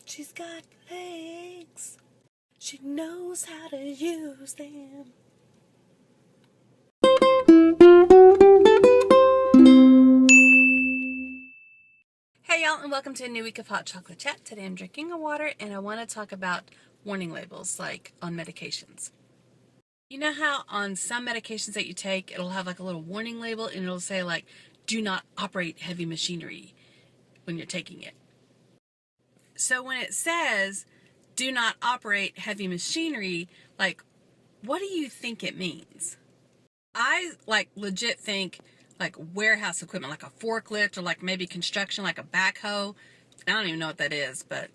She's got legs. She knows how to use them. Hey y'all, and welcome to a new week of Hot Chocolate Chat. Today I'm drinking a water and I want to talk about warning labels, like on medications. You know how on some medications that you take, it'll have like a little warning label and it'll say like, do not operate heavy machinery when you're taking it. So when it says, do not operate heavy machinery, like, what do you think it means? I legit think like warehouse equipment, like a forklift, or like maybe construction, like a backhoe. I don't even know what that is, but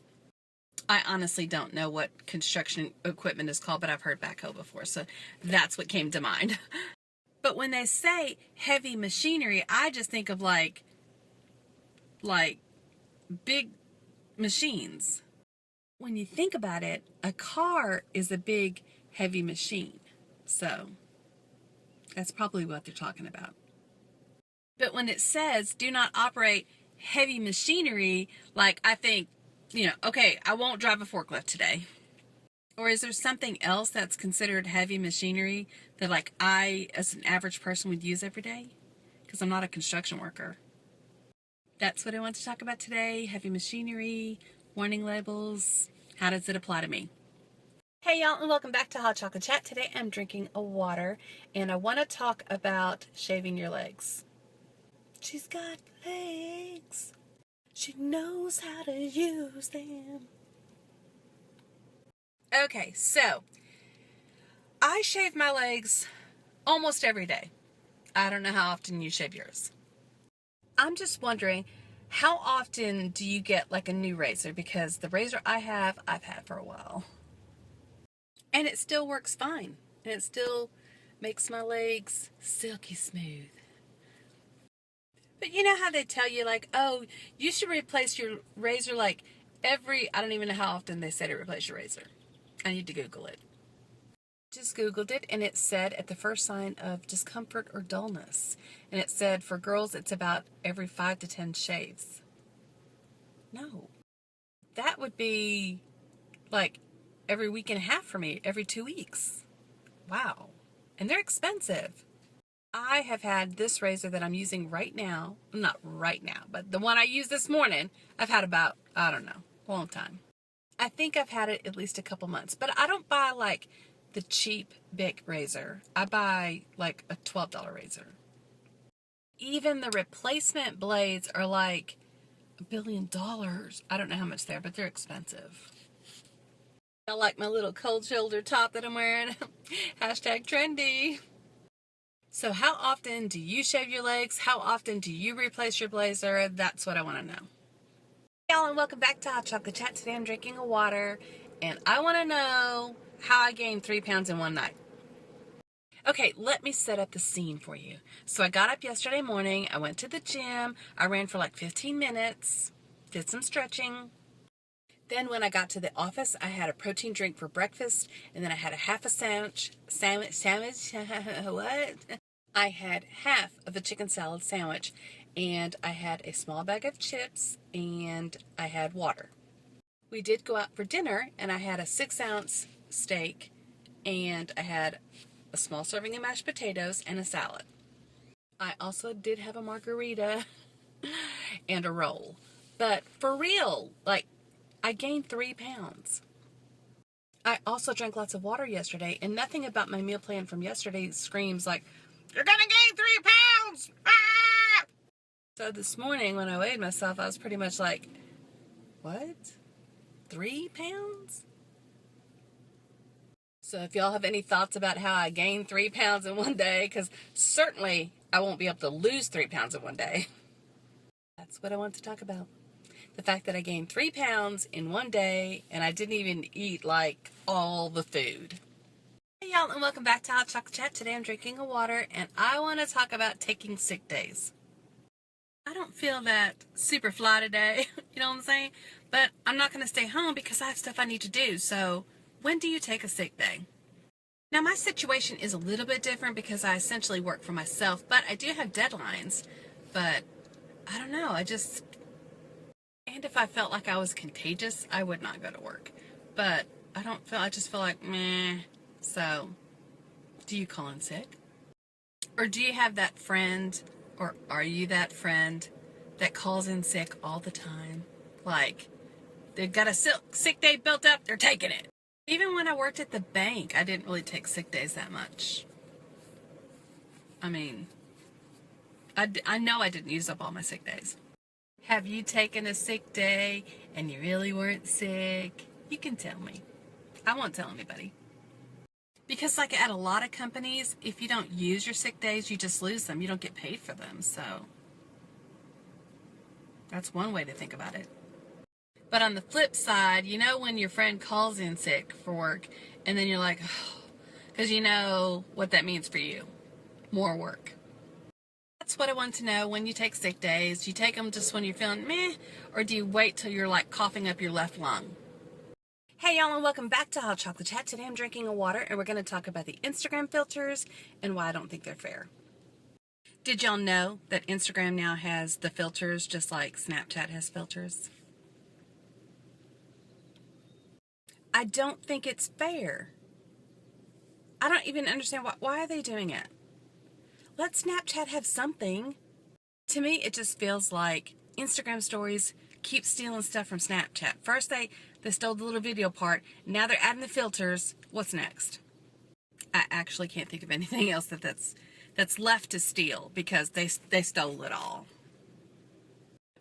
I honestly don't know what construction equipment is called, but I've heard backhoe before, so that's what came to mind. But when they say heavy machinery, I just think of like big machines. When you think about it, a car is a big, heavy machine. So that's probably what they're talking about. But when it says, do not operate heavy machinery, like I think, okay, I won't drive a forklift today. Or is there something else that's considered heavy machinery that like I, as an average person, would use every day? Because I'm not a construction worker. That's what I want to talk about today. Heavy machinery, warning labels. How does it apply to me? Hey y'all, and welcome back to Hot Chocolate Chat. Today I'm drinking a water and I want to talk about shaving your legs. She's got legs. She knows how to use them. Okay, so I shave my legs almost every day. I don't know how often you shave yours. I'm just wondering, how often do you get like a new razor? Because the razor I've had for a while. And it still works fine. And it still makes my legs silky smooth. But you know how they tell you like, oh, you should replace your razor like I don't even know how often they say to replace your razor. I need to Google it. Just Googled it and it said at the first sign of discomfort or dullness. And it said for girls it's about every 5 to 10 shaves. No. That would be like every week and a half for me, every 2 weeks. Wow. And they're expensive. I have had this razor that I'm using right now, not right now, but the one I used this morning, I've had about, I don't know, a long time. I think I've had it at least a couple months, but I don't buy like the cheap Bic razor. I buy like a $12 razor. Even the replacement blades are like $1 billion. I don't know how much they are, but they're expensive. I like my little cold shoulder top that I'm wearing. Hashtag trendy. So how often do you shave your legs? How often do you replace your blazer? That's what I want to know. Hey y'all, and welcome back to Hot Chocolate Chat. Today I'm drinking a water and I want to know how I gained 3 pounds in one night. Okay, let me set up the scene for you. So I got up yesterday morning, I went to the gym, I ran for like 15 minutes, did some stretching. Then when I got to the office, I had a protein drink for breakfast, and then I had a half a sandwich, what? I had half of a chicken salad sandwich, and I had a small bag of chips, and I had water. We did go out for dinner, and I had a 6-ounce steak, and I had a small serving of mashed potatoes and a salad. I also did have a margarita and a roll. But for real, like, I gained 3 pounds. I also drank lots of water yesterday, and nothing about my meal plan from yesterday screams like, you're gonna gain 3 pounds! Ah! So this morning when I weighed myself, I was pretty much like, what? 3 pounds? So if y'all have any thoughts about how I gained 3 pounds in one day, because certainly I won't be able to lose 3 pounds in one day. That's what I want to talk about. The fact that I gained 3 pounds in one day and I didn't even eat like all the food. Hey y'all, and welcome back to Hot Chocolate Chat. Today I'm drinking a water and I want to talk about taking sick days. I don't feel that super fly today, you know what I'm saying? But I'm not going to stay home because I have stuff I need to do. So when do you take a sick day? Now my situation is a little bit different because I essentially work for myself, but I do have deadlines. But I don't know, And if I felt like I was contagious, I would not go to work. But I just feel like, meh. So, do you call in sick? Or do you have that friend, or are you that friend that calls in sick all the time? Like, they've got a sick day built up, they're taking it. Even when I worked at the bank, I didn't really take sick days that much. I mean, I know I didn't use up all my sick days. Have you taken a sick day and you really weren't sick? You can tell me. I won't tell anybody. Because like at a lot of companies, if you don't use your sick days, you just lose them. You don't get paid for them. So that's one way to think about it. But on the flip side, you know when your friend calls in sick for work and then you're like, oh, because you know what that means for you. More work. That's what I want to know. When you take sick days, do you take them just when you're feeling meh, or do you wait till you're like coughing up your left lung? Hey y'all, and welcome back to Hot Chocolate Chat. Today I'm drinking a water and we're going to talk about the Instagram filters and why I don't think they're fair. Did y'all know that Instagram now has the filters just like Snapchat has filters? I don't think it's fair. I don't even understand why are they doing it? Let Snapchat have something. To me, it just feels like Instagram stories keep stealing stuff from Snapchat. First, they stole the little video part. Now they're adding the filters. What's next? I actually can't think of anything else that's left to steal because they stole it all.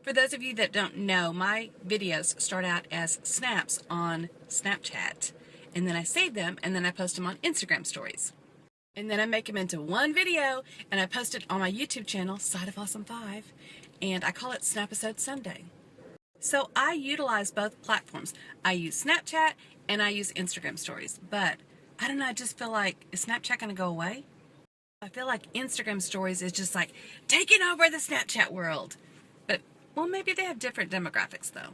For those of you that don't know, my videos start out as snaps on Snapchat, and then I save them, and then I post them on Instagram stories. And then I make them into one video, and I post it on my YouTube channel, Side of Awesome 5, and I call it Snapisode Sunday. So I utilize both platforms. I use Snapchat, and I use Instagram stories. But, I don't know, I just feel like, is Snapchat going to go away? I feel like Instagram stories is just like, taking over the Snapchat world. But, well, maybe they have different demographics, though.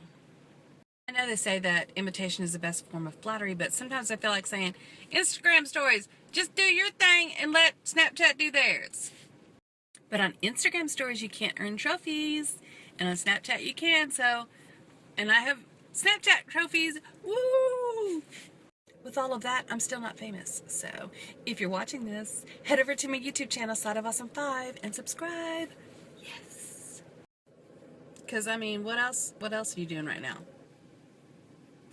I know they say that imitation is the best form of flattery, but sometimes I feel like saying, Instagram stories, just do your thing and let Snapchat do theirs. But on Instagram stories, you can't earn trophies. And on Snapchat, you can, so... And I have Snapchat trophies, woo! With all of that, I'm still not famous. So, if you're watching this, head over to my YouTube channel, Side of Awesome 5, and subscribe. Yes! Because, I mean, what else are you doing right now?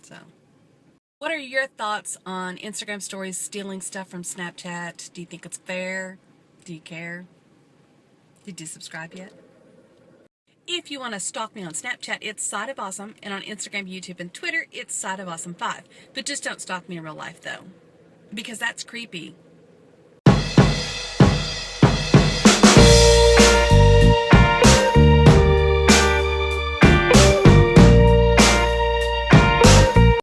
So, what are your thoughts on Instagram stories stealing stuff from Snapchat? Do you think it's fair? Do you care? Did you subscribe yet? If you want to stalk me on Snapchat, it's Side of Awesome, and on Instagram, YouTube, and Twitter, it's Side of Awesome 5. But just don't stalk me in real life, though, because that's creepy.